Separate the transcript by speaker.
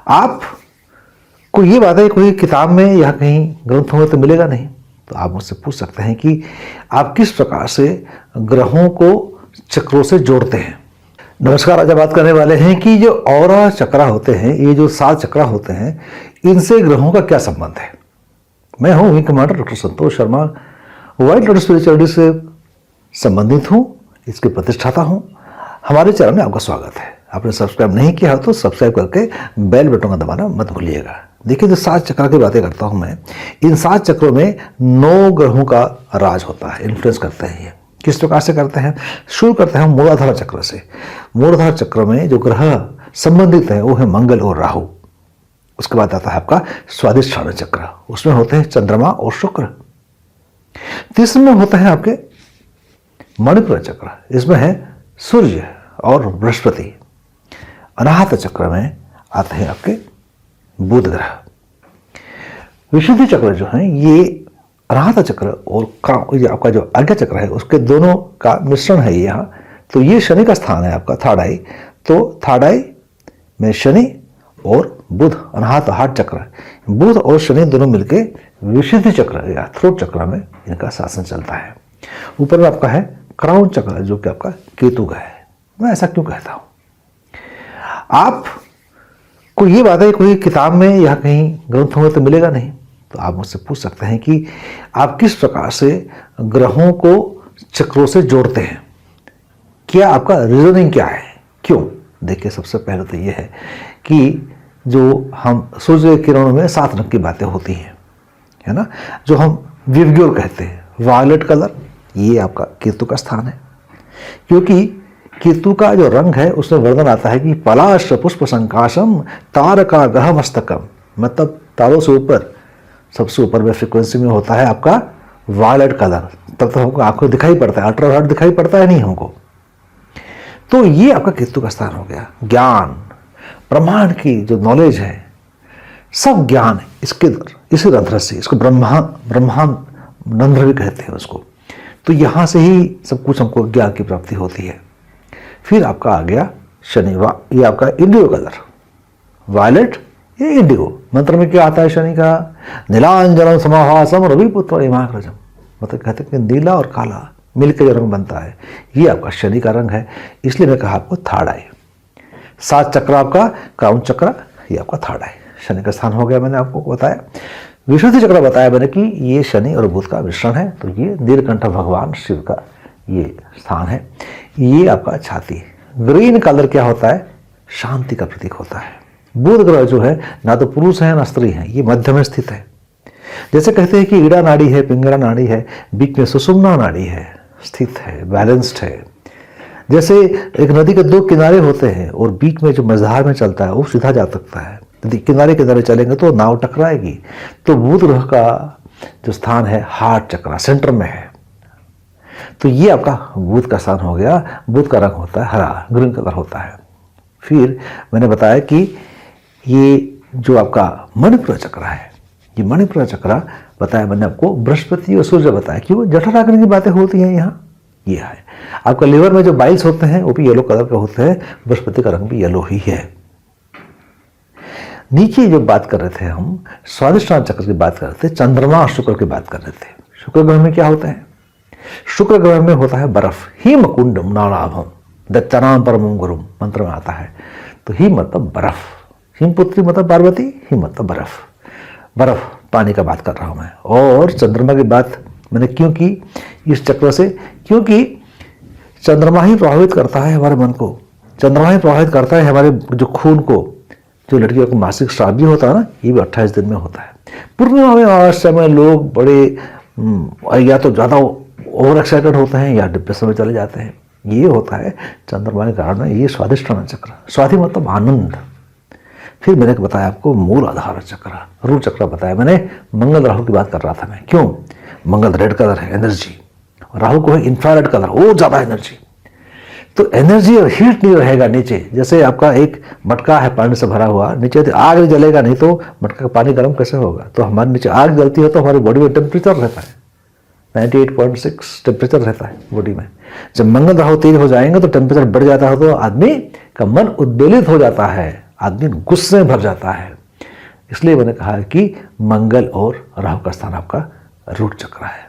Speaker 1: आपको ये बातें कोई किताब में या कहीं ग्रंथों में तो मिलेगा नहीं, तो आप मुझसे पूछ सकते हैं कि आप किस प्रकार से ग्रहों को चक्रों से जोड़ते हैं। नमस्कार, आज बात करने वाले हैं कि जो औरा चक्रा होते हैं, ये जो 7 चक्रा होते हैं, इनसे ग्रहों का क्या संबंध है। मैं हूँ wing commander doctor Santosh Sharma, white lotus spirituality से संबंधित हूँ, इसके प्रतिष्ठाता हूँ। हमारे चैनल में आपका स्वागत है। आपने सब्सक्राइब नहीं किया हो तो सब्सक्राइब करके बेल बटन का दबाना मत भूलिएगा। देखिए, जो 7 चक्र की बातें करता हूँ मैं, इन 7 चक्रों में 9 ग्रहों का राज होता है, इन्फ्लुएंस करते हैं। ये किस प्रकार से करते हैं? शुरू करते हैं मूलाधार चक्र से। मूलाधार चक्र में जो ग्रह संबंधित हैं वो है मंगल और राहु। उसके बाद आता है आपका स्वादिष्ठान चक्र, उसमें होते हैं चंद्रमा और शुक्र। तीसरे में होता है आपके मणिपुर चक्र, इसमें है सूर्य और बृहस्पति। अनाहत चक्र में आते हैं आपके बुध ग्रह। विशुद्धि चक्र जो है ये अनाहत चक्र और ये आपका जो आज्ञा चक्र है उसके दोनों का मिश्रण है यहाँ। तो ये शनि का स्थान है आपका, थर्ड आई। तो थर्ड आई में शनि और बुध, अनाहत हार्ट चक्र, बुध और शनि दोनों मिलके विशुद्धि चक्र या थ्रोट चक्र में इनका शासन चलता है। ऊपर में आपका है क्राउन चक्र जो कि आपका केतु का है। मैं ऐसा क्यों कहता हूं? आपको ये बातें कोई किताब में या कहीं ग्रंथों में तो मिलेगा नहीं, तो आप मुझसे पूछ सकते हैं कि आप किस प्रकार से ग्रहों को चक्रों से जोड़ते हैं, क्या आपका रीजनिंग क्या है, क्यों? देखिए, सबसे पहले तो ये है कि जो हम सूर्य के किरणों में 7 रंग की बातें होती हैं, है ना, जो हम विवग्योर कहते हैं। वायलेट कलर ये आपका केतु का स्थान है, क्योंकि केतु का जो रंग है उसमें वर्णन आता है कि पलाश पुष्प संकाशम तारका ग्रह मस्तकम, मतलब तारों से ऊपर सबसे ऊपर में फ्रीक्वेंसी में होता है आपका वायलेट कलर। तब तो हमको आंखों दिखाई पड़ता है, अल्ट्रावायलेट दिखाई पड़ता है नहीं हमको। तो ये आपका केतु का स्थान हो गया। ज्ञान, ब्रह्मांड की जो नॉलेज है, सब ज्ञान इसी रंध्र से, इसको ब्रह्मांड रंध्र भी कहते हैं उसको। तो यहाँ से ही सब कुछ हमको ज्ञान की प्राप्ति होती है। फिर आपका आ गया शनि, ये आपका इंडिगो कलर, वायलेट ये इंडिगो। मंत्र में क्या आता है शनि का? नीलांजनम समाहासम रविपुत्र इमाग्रजम, मतलब कहते हैं कि नीला और काला मिलकर जो रंग बनता है ये आपका शनि का रंग है। इसलिए मैं कहा आपको थर्ड आई। 7 चक्र आपका क्राउन चक्र, ये आपका थर्ड आई, शनि का स्थान हो गया। मैंने आपको बताया विशुद्धि चक्र बताया मैंने कि ये शनि और बुध का मिश्रण है। तो ये नीलकंठ भगवान शिव का ये स्थान है। ये आपका छाती, ग्रीन कलर क्या होता है? शांति का प्रतीक होता है। बुध ग्रह जो है ना तो पुरुष है ना स्त्री है, ये मध्य में स्थित है। जैसे कहते हैं कि ईड़ा नाड़ी है, पिंगला नाड़ी है, बीच में सुषुम्ना नाड़ी है, स्थित है, बैलेंस्ड है। जैसे एक नदी के 2 किनारे होते हैं और बीच में जो मझधार में चलता है वो सीधा जा सकता है, यदि किनारे किनारे चलेंगे तो नाव टकराएगी। तो बुध ग्रह का जो स्थान है हार्ट चक्र सेंटर में है। तो ये आपका बुध का स्थान हो गया। बुध का रंग होता है हरा, ग्रीन कलर होता है। फिर मैंने बताया कि ये जो आपका मणिपुर चक्र है, ये मणिपुर चक्र बताया मैंने आपको, बृहस्पति और सूर्य बताया कि वो जठराग्नि की बातें होती हैं यहाँ। ये है आपका लिवर में जो बाइल्स होते हैं वो भी येलो कलर के होते हैं, बृहस्पति का रंग भी येलो ही है। नीचे जो बात कर रहे थे हम स्वादिष्ठान चक्र की बात कर रहे थे, चंद्रमा और शुक्र की बात कर रहे थे। शुक्र ग्रह में क्या होता है? शुक्र ग्रह में होता है बर्फ। हिम कुंडम नानाभम दत्तनाम परमम गुरुम, मंत्र में आता है। तो हिम मतलब बर्फ, हिमपुत्री मतलब पार्वती, हिम मतलब बर्फ। बर्फ पानी का बात कर रहा हूं मैं। और चंद्रमा की बात मैंने क्यों की इस चक्र से? क्योंकि चंद्रमा ही प्रभावित करता है हमारे मन को, चंद्रमा ही प्रभावित करता है हमारे जो खून को। जो लड़कियों को मासिक स्राव भी होता है ना, ये भी 28 दिन में होता है। पूर्णिमा में अमावस्या में लोग बड़े या तो ज़्यादा ओवर एक्साइटेड होते हैं या डिप्रेशन में चले जाते हैं। ये होता है चंद्रमा के कारण। ये स्वादिष्ठान चक्र, स्वाधि मतलब आनंद। फिर मैंने बताया आपको मूल आधार चक्र, रूट चक्र बताया मैंने। मंगल राहु की बात कर रहा था मैं। क्यों? मंगल रेड कलर है, एनर्जी। राहु को है इंफ्रारेड कलर, और ज़्यादा एनर्जी। तो एनर्जी और हीट नहीं रहेगा नीचे। जैसे आपका एक मटका है पानी से भरा हुआ, नीचे तो आग नहीं जलेगा, नहीं तो मटका का पानी गर्म कैसे होगा? तो हमारे नीचे आग जलती है तो हमारी बॉडी में टेम्परेचर रहता है 98.6 टेम्परेचर रहता है बॉडी में। जब मंगल राहु तेज हो जाएंगे तो टेम्परेचर बढ़ जाता है, तो आदमी का मन उद्वेलित हो जाता है, आदमी गुस्से में भर जाता है। इसलिए मैंने कहा है कि मंगल और राहु का स्थान आपका रूट चक्र है।